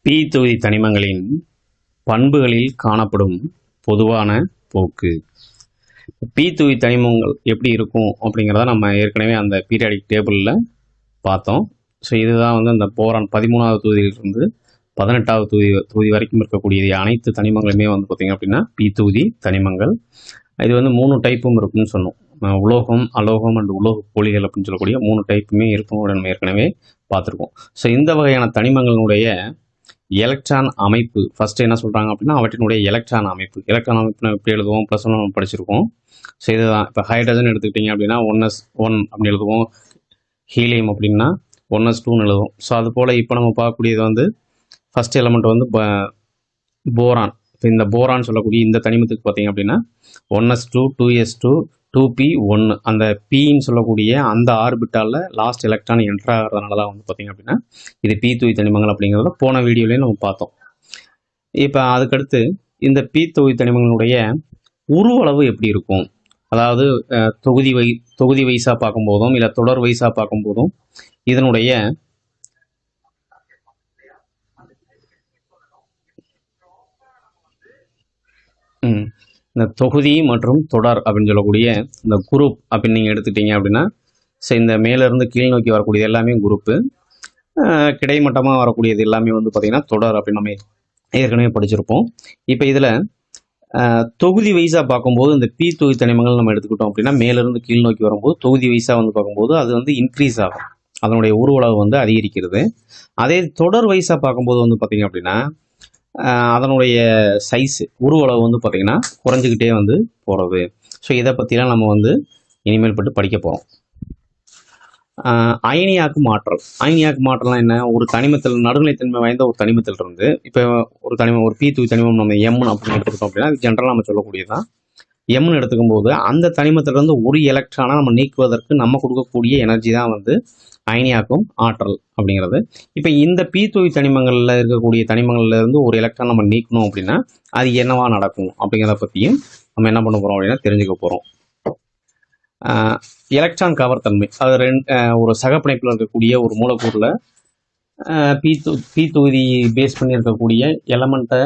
B தொகுதி தனிமங்களின் பண்புகளில் காணப்படும் பொதுவான போக்கு. பி தொகுதி தனிமங்கள் எப்படி இருக்கும் அப்படிங்கிறத நம்ம ஏற்கனவே அந்த பீரியாடிக் டேபிளில் பார்த்தோம். ஸோ இதுதான் அந்த போரான் 13வது தொகுதியிலிருந்து 18வது தொகுதி வரைக்கும் இருக்கக்கூடிய அனைத்து தனிமங்களுமே பார்த்திங்க அப்படின்னா பி தொகுதி தனிமங்கள். இது 3 டைப்பும் இருக்குன்னு சொன்னோம். உலோகம், அலோகம் அண்ட் உலோக போலிகள் அப்படின்னு சொல்லக்கூடிய 3 டைப்புமே இருக்கும் நம்ம ஏற்கனவே பார்த்துருக்கோம். ஸோ இந்த வகையான தனிமங்களுடைய எலக்ட்ரான் அமைப்பு ஃபஸ்ட்டு என்ன சொல்கிறாங்க அப்படின்னா அவற்றினுடைய எலக்ட்ரான் அமைப்பு எப்படி எழுதுவோம், +1 நம்ம படிச்சிருக்கோம். ஸோ இதுதான். இப்போ ஹைட்ரஜன் எடுத்துக்கிட்டிங்க அப்படின்னா 1s1 அப்படின்னு எழுதுவோம். ஹீலியம் அப்படின்னா 1s2ன்னு எழுதுவோம். ஸோ அது போல் இப்போ நம்ம பார்க்கக்கூடியது ஃபஸ்ட் எலமெண்ட் போரான். இப்போ இந்த போரான் சொல்லக்கூடிய இந்த தனிமத்துக்கு பார்த்தீங்க அப்படின்னா 1s2 2s2 2p1 அந்த பின்னு சொல்லக்கூடிய அந்த ஆர்பிட்டாலில் லாஸ்ட் எலக்ட்ரான் என்ட்ரு ஆகிறதுனால தான் பார்த்திங்க அப்படின்னா இது பி தொகுதி தனிமங்கள் அப்படிங்கிறத போன வீடியோலேயே நம்ம பார்த்தோம். இப்போ அதுக்கடுத்து இந்த பி தொகுதி தனிமங்களுடைய உருவளவு எப்படி இருக்கும், அதாவது தொகுதி வைஸாக பார்க்கும்போதும் இல்லை தொடர் வைஸாக பார்க்கும்போதும் இதனுடைய இந்த தொகுதி மற்றும் தொடர் அப்படின்னு சொல்லக்கூடிய இந்த குரூப் அப்படின்னு நீங்கள் எடுத்துட்டீங்க அப்படின்னா, ஸோ இந்த மேலேருந்து கீழ் நோக்கி வரக்கூடியது எல்லாமே குரூப்பு, கிடைமட்டமாக வரக்கூடியது எல்லாமே பார்த்திங்கன்னா தொடர் அப்படின்னு நம்ம ஏற்கனவே படிச்சிருப்போம். இப்போ இதில் தொகுதி வைஸாக பார்க்கும்போது இந்த பி தொகுதி தனிமங்கள் நம்ம எடுத்துக்கிட்டோம் அப்படின்னா மேலேருந்து கீழ் நோக்கி வரும்போது தொகுதி வைஸாக பார்க்கும்போது அது இன்க்ரீஸ் ஆகும், அதனுடைய உருவளவு அதிகரிக்கிறது. அதே தொடர் வைஸாக பார்க்கும்போது பார்த்திங்க அப்படின்னா அதனுடைய சைஸு உருவளவு பார்த்திங்கன்னா குறைஞ்சிக்கிட்டே போகிறது. ஸோ இதை பற்றிலாம் நம்ம இனிமேல் பட்டு படிக்க போகிறோம். அயனியாக்கும் ஆற்றல். அயனியாக்கும் ஆற்றல்னா என்ன, ஒரு தனிமத்தில் நடுநிலைத்தன்மை வாய்ந்த ஒரு தனிமத்தில் இருந்து இப்போ ஒரு பி தொகுதி தனிமம் நம்ம எம்னு அப்படின்னு எடுத்துக்கிட்டோம் அப்படின்னா அது ஜென்ரலாக நம்ம சொல்லக்கூடியதான். எம்னு எடுத்துக்கும் போது அந்த தனிமத்திலிருந்து ஒரு எலக்ட்ரானை நம்ம நீக்குவதற்கு நம்ம கொடுக்கக்கூடிய எனர்ஜி தான் அயனியாக்கும் ஆற்றல் அப்படிங்கிறது. இப்போ இந்த பி தொகுதி தனிமங்களில் இருக்கக்கூடிய தனிமங்கள்ல இருந்து ஒரு எலக்ட்ரான் நம்ம நீக்கணும் அப்படின்னா அது என்னவா நடக்கும் அப்படிங்கிறத பற்றியும் நம்ம என்ன பண்ண போகிறோம் அப்படின்னா தெரிஞ்சுக்க போகிறோம். எலக்ட்ரான் கவர்த்தன்மை, அது ஒரு சகப்பிணைப்பில் இருக்கக்கூடிய ஒரு மூலக்கூறில் பி தொகுதி பேஸ் பண்ணி இருக்கக்கூடிய எலமெண்ட்டை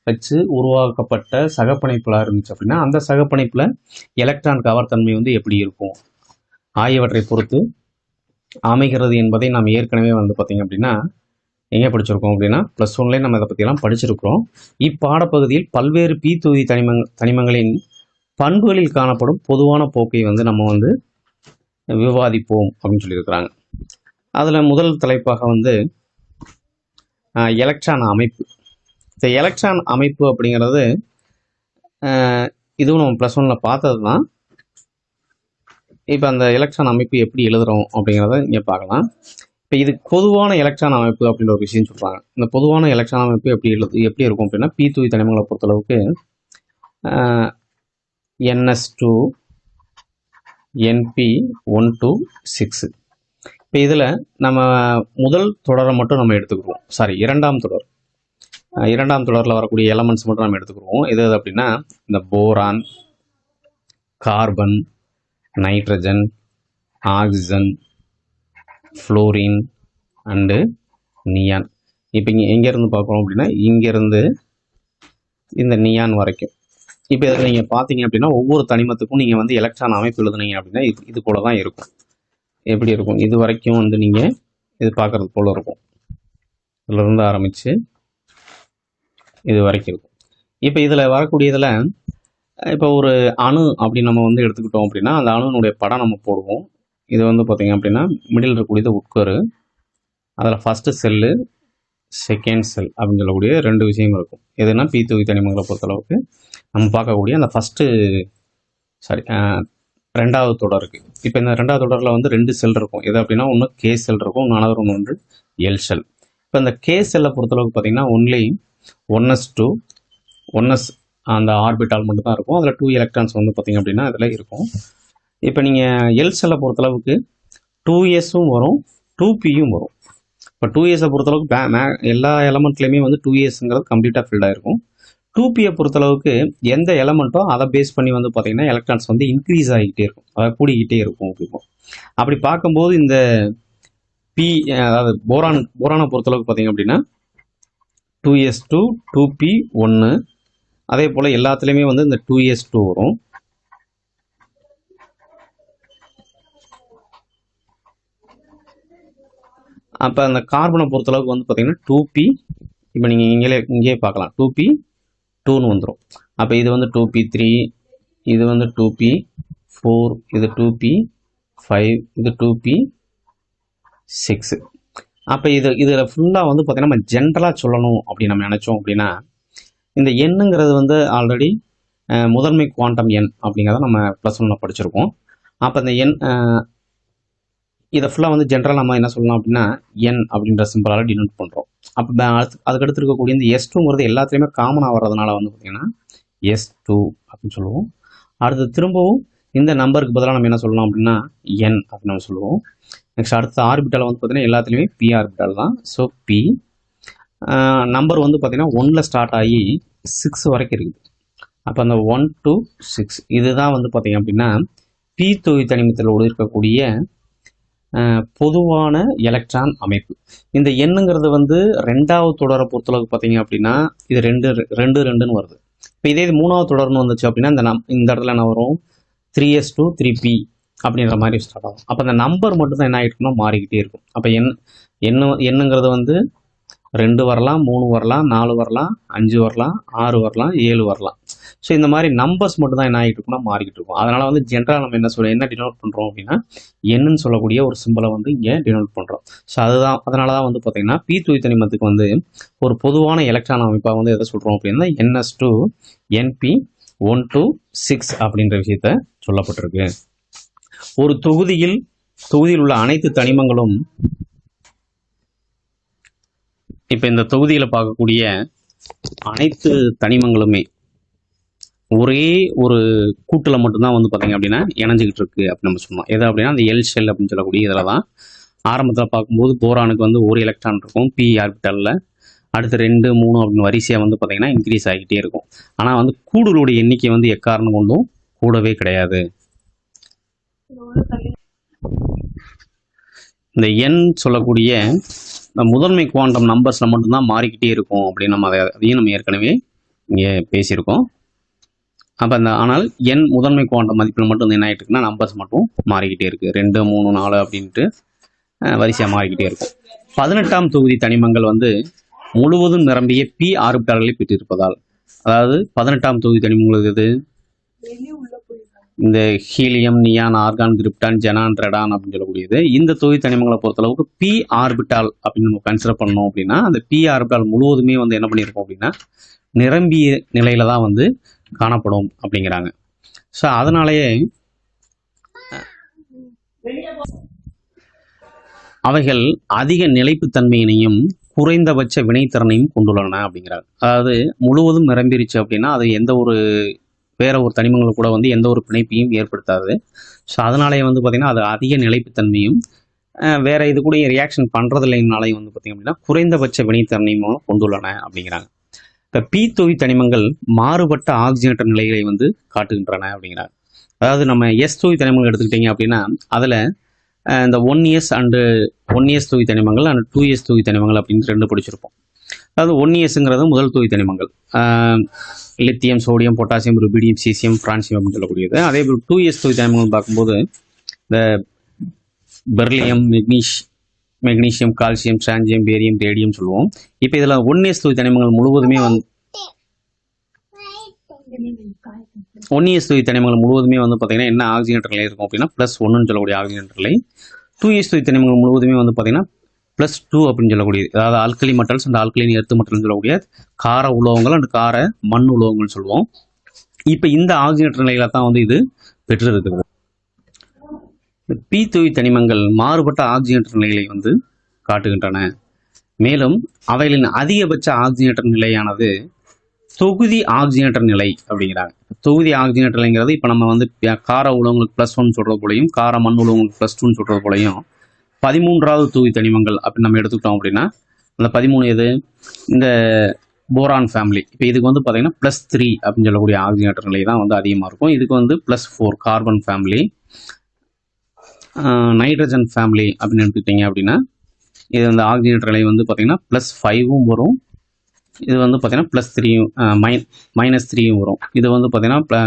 வச்சு உருவாக்கப்பட்ட சகப்பிணைப்பில் இருந்துச்சு அப்படின்னா அந்த சகப்பிணைப்பில் எலக்ட்ரான் கவர்த்தன்மை எப்படி இருக்கும் ஆகியவற்றை பொறுத்து அமைகிறது என்பதை நாம் ஏற்கனவே பார்த்திங்க அப்படின்னா எங்கே படிச்சிருக்கோம் அப்படின்னா +1லேயே நம்ம இதை பற்றியெல்லாம் படிச்சிருக்கிறோம். இப்பாடப்பகுதியில் பல்வேறு பி தொகுதி தனிமங்களின் பண்புகளில் காணப்படும் பொதுவான போக்கை நம்ம விவாதிப்போம் அப்படின்னு சொல்லியிருக்கிறாங்க. அதில் முதல் தலைப்பாக எலக்ட்ரான் அமைப்பு. இந்த எலக்ட்ரான் அமைப்பு அப்படிங்கிறது இதுவும் நம்ம +1ல் பார்த்தது தான். இப்போ அந்த எலக்ட்ரான் அமைப்பு எப்படி எழுதுகிறோம் அப்படிங்கிறத இங்கே பார்க்கலாம். இப்போ இது பொதுவான எலக்ட்ரான் அமைப்பு அப்படின்ற ஒரு விஷயம் சொல்கிறாங்க. இந்த பொதுவான எலக்ட்ரான் அமைப்பு எப்படி இருக்கும் அப்படின்னா பி தொகுதி தனிமங்களை பொறுத்தளவுக்கு NS2 NP1 to 6. இப்போ இதில் நம்ம முதல் தொடரை மட்டும் நம்ம எடுத்துக்குவோம். இரண்டாம் தொடரில் வரக்கூடிய எலமெண்ட்ஸ் மட்டும் நம்ம எடுத்துக்குவோம். எது அப்படின்னா இந்த boron, carbon, nitrogen, oxygen, fluorine and neon. இப்போ இங்கே எங்கேருந்து பார்க்குறோம் அப்படின்னா இங்கேருந்து இந்த நியான் வரைக்கும். இப்போ இதில் நீங்கள் பார்த்தீங்க அப்படின்னா ஒவ்வொரு தனிமத்துக்கும் நீங்கள் எலக்ட்ரான் அமைப்பு எழுதுனீங்க அப்படின்னா இது போல தான் இருக்கும். எப்படி இருக்கும், இது வரைக்கும் நீங்கள் இது பார்க்குறது போல் இருக்கும். இதிலிருந்து ஆரம்பித்து இது வரைக்கும் இருக்கும். இப்போ இதில் வரக்கூடியதில் இப்போ ஒரு அணு அப்படி நம்ம எடுத்துக்கிட்டோம் அப்படின்னா அந்த அணுனுடைய படம் நம்ம போடுவோம். இது பார்த்திங்க அப்படின்னா மிடில் இருக்கக்கூடியது உட்கரு, அதில் ஃபஸ்ட்டு செல்லு, செகண்ட் செல் அப்படின்னு சொல்லக்கூடிய 2 விஷயங்கள் இருக்கும். எதுனா பி தொகுதி தனிமங்களை பொறுத்தளவுக்கு நம்ம பார்க்கக்கூடிய அந்த ரெண்டாவது தொடர் இருக்குது. இப்போ இந்த ரெண்டாவது தொடரில் 2 செல் இருக்கும். எது அப்படின்னா ஒன்று கே செல் இருக்கும், இன்னொன்று எல் செல். இப்போ இந்த கே செல்லை பொறுத்தளவுக்கு பார்த்திங்கன்னா ஒன்லி 1s2 1s அந்த ஆர்பிட்டால் மட்டும் தான் இருக்கும். அதில் 2 எலக்ட்ரான்ஸ் பார்த்திங்க அப்படின்னா அதில் இருக்கும். இப்போ நீங்கள் எல் செல்லை பொறுத்தளவுக்கு 2sம் வரும் 2pயும் வரும். இப்போ 2sஐ பொறுத்தளவுக்கு எல்லா எலமெண்ட்லேயுமே 2sங்கிறது கம்ப்ளீட்டாக ஃபில்டாக இருக்கும். 2pயை பொறுத்தளவுக்கு எந்த எலமெண்ட்டோ அதை பேஸ் பண்ணி பார்த்திங்கன்னா எலக்ட்ரான்ஸ் இன்க்ரீஸ் ஆகிக்கிட்டே இருக்கும், அதாவது கூடிக்கிட்டே இருக்கும். அப்படி பார்க்கும்போது இந்த அதாவது போரானை பொறுத்தளவுக்கு பார்த்திங்க அப்படின்னா 2s2 2p1. அதே போல் எல்லாத்துலேயுமே வந்து இந்த 2s2 வரும். அப்போ அந்த கார்பனை பொறுத்தளவுக்கு வந்து பார்த்தீங்கன்னா 2p, இப்போ நீங்கள் இங்கேயே பார்க்கலாம் 2p2ன்னு வந்துடும். அப்போ இது வந்து 2p3, இது வந்து 2p4, இது 2p5, இது 2p6. அப்போ இதில் ஃபுல்லாக வந்து பார்த்தீங்கன்னா நம்ம ஜென்ரலாக சொல்லணும் அப்படின்னு நம்ம நினச்சோம் அப்படின்னா, இந்த எண்ணுங்கிறது வந்து ஆல்ரெடி முதன்மை குவாண்டம் எண் அப்படிங்கிறத நம்ம +1 படிச்சிருக்கோம். அப்போ இந்த எண் இதை ஃபுல்லாக வந்து ஜென்ரலாக நம்ம என்ன சொல்லலாம் அப்படின்னா என் அப்படின்ற சிம்பிளால் டினோட் பண்ணுறோம். அப்போ அதுக்கடுத்து இருக்கக்கூடிய இந்த S2ங்கிறது எல்லாத்துலேயுமே காமனாக வர்றதுனால வந்து பார்த்திங்கன்னா S2 அப்படின்னு சொல்லுவோம். அடுத்து திரும்பவும் இந்த நம்பருக்கு பதிலாக நம்ம என்ன சொல்லலாம் அப்படின்னா என் அப்படின்னு நம்ம சொல்லுவோம். நெக்ஸ்ட் அடுத்த ஆர்பிட்டால் வந்து பார்த்திங்கன்னா எல்லாத்துலேயுமே P ஆர்பிட்டால் தான். ஸோ P நம்பர் வந்து பார்த்திங்கன்னா 1ல் ஸ்டார்ட் ஆகி 6 வரைக்கும் இருக்குது. அப்போ அந்த 1 to 6 இதுதான் வந்து பார்த்திங்க அப்படின்னா P தொகுதி தனிமத்தில் இருக்கக்கூடிய பொதுவான எலக்ட்ரான் அமைப்பு. இந்த எண்ணுங்கிறது வந்து 2வது தொடரை பொறுத்தளவுக்கு பார்த்தீங்க அப்படின்னா இது 2 வருது. இப்போ இதே 3வது தொடர்னு வந்துச்சு அப்படின்னா இந்த இடத்துல என்ன வரும் 3s2 3p அப்படின்ற மாதிரி ஸ்டார்ட் ஆகும். அப்போ அந்த நம்பர் மட்டும் தான் என்ன ஆகிட்டுனா மாறிக்கிட்டே இருக்கும். அப்போ எண்ணுங்கிறது வந்து 2 வரலாம், 3 வரலாம், 4 வரலாம், 5 வரலாம், 6 வரலாம், 7 வரலாம். ஸோ இந்த மாதிரி நம்பர்ஸ் மட்டும் தான் என்ன ஆகிட்டு இருக்குன்னா மாறிக்கிட்டு இருக்கும். அதனால் வந்து ஜென்ரலாக நம்ம என்ன டினோட் பண்ணுறோம் அப்படின்னா என்னன்னு சொல்லக்கூடிய ஒரு சிம்பிளை வந்து இங்கே டினோட் பண்ணுறோம். ஸோ அதனால தான் வந்து பார்த்திங்கன்னா P தொகுதி தனிமத்துக்கு வந்து ஒரு பொதுவான எலக்ட்ரான் அமைப்பாக வந்து எதை சொல்கிறோம் அப்படின்னா NS2 NP1 to 6 அப்படின்ற விஷயத்த சொல்லப்பட்டிருக்கு. ஒரு தொகுதியில் உள்ள அனைத்து தனிமங்களும் இப்போ இந்த தொகுதியில் பார்க்கக்கூடிய அனைத்து தனிமங்களுமே ஒரே ஒரு கூட்டில் மட்டும்தான் வந்து பார்த்தீங்க அப்படின்னா இணைஞ்சிக்கிட்டு இருக்கு அப்படின்னு நம்ம சொன்னோம். எது அப்படின்னா அந்த எல் ஷெல் அப்படின்னு சொல்லக்கூடிய இதில் தான் ஆரம்பத்தில் பார்க்கும்போது போரானுக்கு வந்து ஒரு எலக்ட்ரான் இருக்கும் P ஆர்பிட்டாலில். அடுத்து 2 3 அப்படின்னு வரிசையாக வந்து பார்த்தீங்கன்னா இன்க்ரீஸ் ஆகிட்டே இருக்கும். ஆனால் வந்து கூடுகளுடைய எண்ணிக்கை வந்து எக்காரணம் கொண்டும் கூடவே கிடையாது. இந்த எண் சொல்லக்கூடிய முதன்மை குவாண்டம் நம்பர்ஸில் மட்டும்தான் மாறிக்கிட்டே இருக்கும் அப்படின்னு நம்ம அதையும் நம்ம ஏற்கனவே இங்கே பேசியிருக்கோம். அப்போ ஆனால் எண் முதன்மை குவாண்டம் மதிப்பில் மட்டும் என்ன ஆகிட்டு இருக்குன்னா நம்பர்ஸ் மட்டும் மாறிக்கிட்டே இருக்குது. 2 3 4 அப்படின்ட்டு வரிசையாக மாறிக்கிட்டே இருக்கும். 18ஆம் தொகுதி தனிமங்கள் வந்து முழுவதும் நிரம்பிய P ஆர்பிட்டால்களை பெற்றிருப்பதால், அதாவது 18ஆம் தொகுதி தனிமங்கள் இது இந்த helium, neon, argon, krypton, xenon, radon அப்படின்னு சொல்லக்கூடியது. இந்த தொகுதி தனிமங்களை பொறுத்தளவுக்கு P ஆர்பிட்டால் அப்படின்னு நம்ம கன்சிடர் பண்ணோம் அப்படின்னா அந்த P ஆர்பிட்டால் முழுவதுமே வந்து என்ன பண்ணியிருக்கோம் அப்படின்னா நிரம்பிய நிலையில தான் வந்து காணப்படும் அப்படிங்கிறாங்க. ஸோ அதனாலேயே அவைகள் அதிக நிலைப்புத்தன்மையினையும் குறைந்தபட்ச வினைத்திறனையும் கொண்டுள்ளன அப்படிங்கிறாங்க. அதாவது முழுவதும் நிரம்பிருச்சு அப்படின்னா அது வேற ஒரு தனிமங்கள் கூட வந்து எந்த ஒரு பிணைப்பையும் ஏற்படுத்தாது. ஸோ அதனாலேயே வந்து பார்த்திங்கன்னா அது அதிக நிலைப்புத்தன்மையும் வேற இது கூட ரியாக்ஷன் பண்ணுறதில்லைனாலையும் வந்து பார்த்திங்க அப்படின்னா குறைந்தபட்ச வினைத்திறனையும் கொண்டுள்ளன அப்படிங்கிறாங்க. இப்போ P தொகுதி தனிமங்கள் மாறுபட்ட ஆக்சிஜனேற்ற நிலைகளை வந்து காட்டுகின்றன அப்படிங்கிறாங்க. அதாவது நம்ம S தொகுதி தனிமங்கள் எடுத்துக்கிட்டிங்க அப்படின்னா அதில் இந்த 1s அண்டு 1s தொகுதி தனிமங்கள் அண்ட் 2s தொகுதி தனிமங்கள் அப்படின்னு 2 படிச்சிருப்போம். அதாவது 1sங்கிறது முதல் தொகுதி தனிமங்கள் lithium, sodium, potassium, rubidium, caesium, francium அப்படின்னு சொல்லக்கூடியது. அதே போல் 2s தொகுதி தனிமங்கள் பார்க்கும்போது இந்த beryllium, magnesium, calcium, strontium, barium, radium சொல்லுவோம். இப்போ இதில் 1s தொகுதி தனிமங்கள் முழுவதுமே வந்து 1s தொகுதி தனிமங்கள் முழுவதுமே வந்து பார்த்தீங்கன்னா என்ன ஆக்சிஜனேற்ற நிலை இருக்கும் அப்படின்னா +1ன்னு சொல்லக்கூடிய ஆக்சிஜனேற்ற நிலை. 2s தொகுதி தனிமங்கள் முழுவதுமே வந்து பார்த்தீங்கன்னா +2 அப்படின்னு சொல்லக்கூடியது. அதாவது alkali metals and alkaline earth மெட்டல்னு சொல்லக்கூடிய கார உலோகங்கள் அண்ட் கார மண் உலோகங்கள் சொல்லுவோம். இப்போ இந்த ஆக்சிஜனேற்ற நிலையில தான் வந்து இது பெற்று இருக்குது. P தொகுதி தனிமங்கள் மாறுபட்ட ஆக்சிஜனேற்ற நிலைகளை வந்து காட்டுகின்றன. மேலும் அவைகளின் அதிகபட்ச ஆக்சிஜனேற்ற நிலையானது தொகுதி ஆக்சிஜனேற்ற நிலை அப்படிங்கிறாங்க. தொகுதி ஆக்சிஜனேற்ற நிலைங்கிறது இப்போ நம்ம வந்து கார உலோகங்களுக்கு +1 சொல்கிறது போலையும் கார மண் உலோகங்களுக்கு +2 சொல்கிறது போலையும் 13வது தொகுதி தனிமங்கள் அப்படின்னு நம்ம எடுத்துக்கிட்டோம் அப்படின்னா அந்த 13 எது இந்த போரான் ஃபேமிலி. இப்போ இதுக்கு வந்து பார்த்தீங்கன்னா +3 அப்படின்னு சொல்லக்கூடிய ஆக்சிஜனேற்ற நிலை தான் வந்து அதிகமாக இருக்கும். இதுக்கு வந்து +4 கார்பன் ஃபேமிலி. நைட்ரஜன் ஃபேமிலி அப்படின்னு எடுத்துக்கிட்டிங்க அப்படின்னா இது அந்த ஆக்சிஜனேற்ற நிலை வந்து பார்த்தீங்கன்னா +5ம் வரும் இது வந்து பார்த்தீங்கன்னா +3 -3 வரும். இது வந்து பார்த்தீங்கன்னா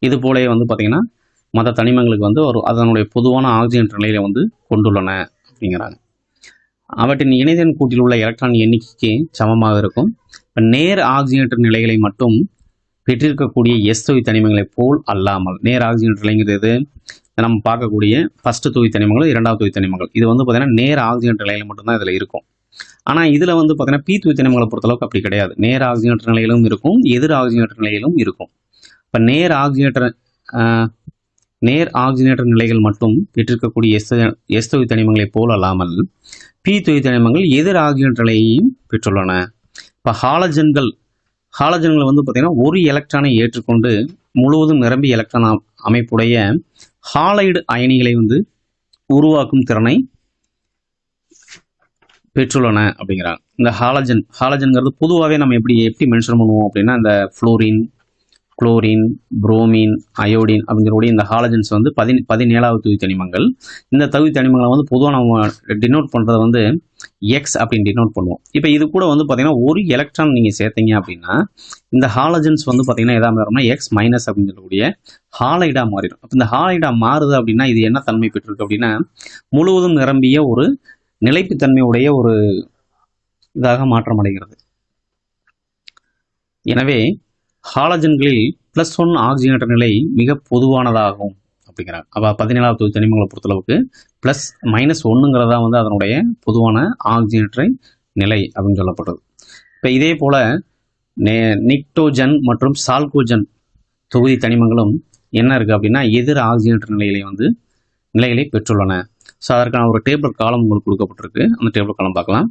இது போலவே வந்து பார்த்தீங்கன்னா மற்ற தனிமங்களுக்கு வந்து ஒரு அதனுடைய பொதுவான ஆக்சிஜன் நிலையில வந்து கொண்டுள்ளன அப்படிங்கிறாங்க. அவற்றின் இணைதிறன் கூட்டில் உள்ள எலக்ட்ரான் எண்ணிக்கைக்கு சமமாக இருக்கும். நேர் ஆக்சிஜனேற்ற நிலைகளை மட்டும் பெற்றிருக்கக்கூடிய எஸ் தொகுதி தனிமங்களைப் போல் அல்லாமல், நேர் ஆக்சிஜனேற்ற நிலைங்கிறது நம்ம பார்க்கக்கூடிய ஃபர்ஸ்ட் தொகுதி தனிமங்கள், இரண்டாவது தொகுதி தனிமங்கள், இது வந்து பார்த்தீங்கன்னா நேர் ஆக்சிஜனேற்ற நிலையில மட்டும்தான் இதில் இருக்கும். ஆனால் இதில் வந்து பார்த்தீங்கன்னா பி தொகுதி தனிமங்களை பொறுத்தளவுக்கு அப்படி கிடையாது. நேர் ஆக்சிஜனேற்ற நிலையிலும் இருக்கும், எதிர் ஆக்சிஜனேற்ற நிலையிலும் இருக்கும். இப்போ நேர் ஆக்சிஜனேற்ற நிலைகள் மட்டும் பெற்றிருக்கக்கூடிய எஸ் தொகுதி தனிமங்களைப் போல் அல்லாமல் பி தொகுதி தனிமங்கள் எதிர் ஆக்சிஜனேற்ற நிலையையும் பெற்றுள்ளன. இப்போ ஹாலஜன்கள் வந்து பார்த்தீங்கன்னா ஒரு எலக்ட்ரானை ஏற்றுக்கொண்டு முழுவதும் நிரம்பி எலக்ட்ரான் அமைப்புடைய ஹாலைடு அயனிகளை வந்து உருவாக்கும் திறனை பெற்றுள்ளன அப்படிங்கிறாங்க. இந்த ஹாலஜன்கிறது பொதுவாகவே நம்ம எப்படி மென்ஷன் பண்ணுவோம் அப்படின்னா, இந்த ஃப்ளோரின், குளோரின், புரோமின், அயோடின் அப்படிங்கிறக்கூடிய இந்த ஹாலஜன்ஸ் வந்து 17வது தொகுதி தனிமங்கள். இந்த தொகுதி தனிமங்களை வந்து பொதுவாக நம்ம டினோட் பண்ணுறத வந்து எக்ஸ் அப்படின்னு டினோட் பண்ணுவோம். இப்போ இது கூட வந்து பார்த்தீங்கன்னா ஒரு எலக்ட்ரான் நீங்கள் சேர்த்தீங்க அப்படின்னா இந்த ஹாலஜன்ஸ் வந்து பார்த்தீங்கன்னா எதாவது மாறும்னா எக்ஸ் மைனஸ் அப்படின்னு சொல்லக்கூடிய ஹாலைடாக மாறிடும். அப்போ இந்த ஹாலைடாக மாறுது அப்படின்னா இது என்ன தன்மை பெற்றிருக்கு அப்படின்னா முழுவதும் நிரம்பிய ஒரு நிலைப்புத்தன்மையுடைய ஒரு இதாக மாற்றம் அடைகிறது. எனவே ஹாலஜன்களில் +1 ஆக்சிஜனேற்ற நிலை மிக பொதுவானதாகும் அப்படிங்கிறாங்க. அப்போ 17வது தொகுதி தனிமங்களை பொறுத்தளவுக்கு +-1ங்கிறதா வந்து அதனுடைய பொதுவான ஆக்சிஜனேற்ற நிலை அப்படின்னு சொல்லப்படுறது. இப்போ இதே போல நிக்டோஜன் மற்றும் சால்கோஜன் தொகுதி தனிமங்களும் என்ன இருக்குது அப்படின்னா எதிர் ஆக்சிஜனேற்ற நிலைகளை பெற்றுள்ளன. ஸோ அதற்கான ஒரு டேபிள் காலம் உங்களுக்கு கொடுக்கப்பட்டிருக்கு. அந்த டேபிள் காலம் பார்க்கலாம்.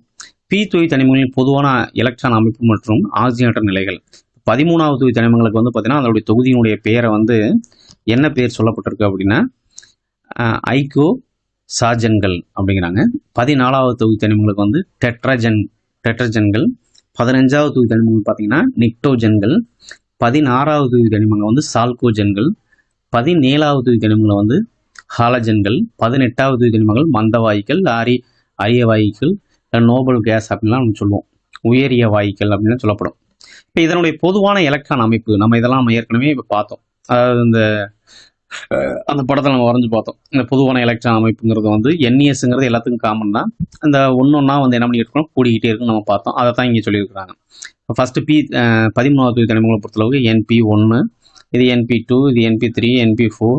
பி தொகுதி தனிமங்களின் பொதுவான எலக்ட்ரான் அமைப்பு மற்றும் ஆக்சிஜனேற்ற நிலைகள். 13வது தொகுதி தனிமங்களுக்கு வந்து பார்த்தீங்கன்னா அதனுடைய தொகுதியினுடைய பெயரை வந்து என்ன பேர் சொல்லப்பட்டிருக்கு அப்படின்னா ஐகோ சாஜன்கள் அப்படிங்கிறாங்க. 14வது தொகுதி தனிமங்களுக்கு வந்து டெட்ரஜன்கள். 15வது தொகுதி தனிமங்கள் பார்த்தீங்கன்னா நிக்டோஜன்கள். 16வது தொகுதி தனிமங்கள் வந்து சால்கோஜன்கள். 17வது தொகுதி தனிமங்கள் வந்து ஹாலஜன்கள். 18வது தொகுதி தனிமங்கள் மந்த வாயுக்கள், அரிய வாயுக்கள், நோபல் கேஸ் அப்படின்லாம் நம்ம சொல்லுவோம். உயரிய வாயுக்கள் அப்படின்னு சொல்லப்படும். இப்போ இதனுடைய பொதுவான எலக்ட்ரான் அமைப்பு நம்ம இதெல்லாம் ஏற்கனவே இப்போ பார்த்தோம். அதாவது அந்த படத்தை நம்ம வரைஞ்சு பார்த்தோம். இந்த பொதுவான எலக்ட்ரான் அமைப்புங்கிறது வந்து என்இஎஸ்ங்கிறது எல்லாத்துக்கும் காமன் தான். இந்த ஒன்றா வந்து என்ன பண்ணிட்டு கூடிக்கிட்டே இருக்குன்னு நம்ம பார்த்தோம். அதை தான் இங்கே சொல்லியிருக்கிறாங்க. ஃபர்ஸ்ட் 13வது தனிமங்களை பொறுத்தளவுக்கு NP1, இது NP2, இது NP3, NP4,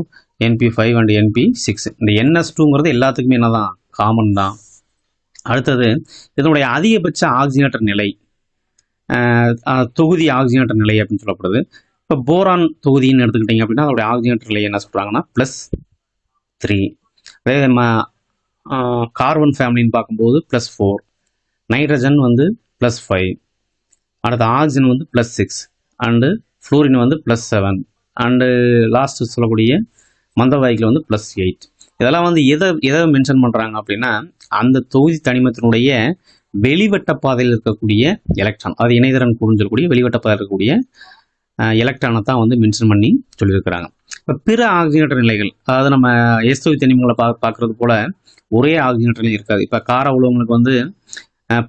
NP5 and NP6. இந்த NS2ங்கிறது எல்லாத்துக்குமே என்னதான் காமன் தான். அடுத்தது இதனுடைய அதிகபட்ச ஆக்சிஜனேற்ற நிலை, தொகுதி ஆக்சிஜனேற்ற நிலை அப்படின்னு சொல்லப்படுது. இப்போ போரான் தொகுதின்னு எடுத்துக்கிட்டிங்க அப்படின்னா அதோடைய ஆக்சிஜனேற்ற நிலை என்ன சொல்கிறாங்கன்னா +3. அதே நம்ம கார்பன் ஃபேமிலின்னு பார்க்கும்போது +4, நைட்ரஜன் வந்து +5, அடுத்த ஆக்சிஜன் வந்து +6 அண்டு ஃப்ளூரின் வந்து +7 அண்டு லாஸ்ட்டு சொல்லக்கூடிய மந்தவாய்க்கில் வந்து +8. இதெல்லாம் வந்து எதை மென்ஷன் பண்ணுறாங்க அப்படின்னா அந்த தொகுதி தனிமத்தினுடைய வெளிவட்ட பாதையில் இருக்கக்கூடிய எலக்ட்ரான், அது இணைதிறன் கூறுஞ்சொல்லக்கூடிய வெளிவட்ட பாதையில் இருக்கக்கூடிய எலக்ட்ரானை தான் வந்து மென்ஷன் பண்ணி சொல்லியிருக்கிறாங்க. இப்போ பிற ஆக்சிஜனேற்ற நிலைகள், அதாவது நம்ம எஸ் தொகுதி தனிமங்களை பார்க்குறது போல ஒரே ஆக்சிஜனேற்ற நிலை இருக்காது. இப்போ கார உலோகங்களுக்கு வந்து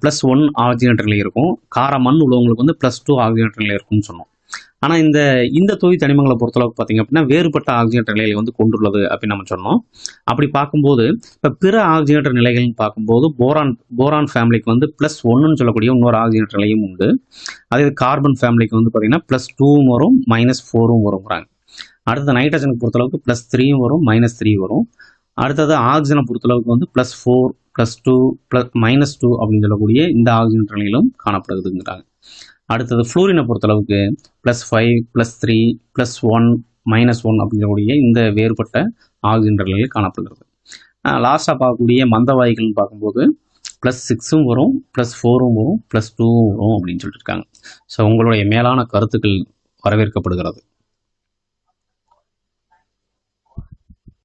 +1 ஆக்சிஜனேற்ற நிலை இருக்கும், கார மண் உலோகங்களுக்கு வந்து +2 ஆக்சிஜனேற்ற நிலை இருக்கும்னு சொன்னோம். ஆனால் இந்த தொகுதி தனிமங்களை பொறுத்தளவுக்கு பார்த்திங்க அப்படின்னா வேறுபட்ட ஆக்சிஜனேற்ற நிலைகளை வந்து கொண்டுள்ளது அப்படின்னு நம்ம சொன்னோம். அப்படி பார்க்கும்போது இப்போ பிற ஆக்சிஜனேற்ற நிலைகள்னு பார்க்கும்போது போரான் ஃபேமிலிக்கு வந்து +1ன்னு சொல்லக்கூடிய இன்னொரு ஆக்சிஜனேற்ற நிலையும் உண்டு. அதே கார்பன் ஃபேமிலிக்கு வந்து பார்த்திங்கன்னா +2ம் வரும், -4ம் வருங்கிறாங்க. அடுத்த நைட்ரஜனுக்கு பொறுத்தளவுக்கு +3ம் வரும், -3 வரும். அடுத்தது ஆக்சிஜனை பொறுத்தளவுக்கு வந்து +4, +2, -2 அப்படின்னு சொல்லக்கூடிய இந்த ஆக்சிஜனேற்ற நிலையிலும் காணப்படுதுங்கிறாங்க. அடுத்தது ஃப்ளூரினை பொறுத்தளவுக்கு +5, +3, +1, -1 அப்படிங்கக்கூடிய இந்த வேறுபட்ட ஆக்சிஜனேற்ற நிலையில் காணப்படுகிறது. லாஸ்ட்டாக பார்க்கக்கூடிய மந்தவாயுகள்னு பார்க்கும்போது +6ம் வரும், +4ம் வரும், +2ம் வரும் அப்படின்னு சொல்லியிருக்காங்க. ஸோ உங்களுடைய மேலான கருத்துக்கள் வரவேற்கப்படுகிறது.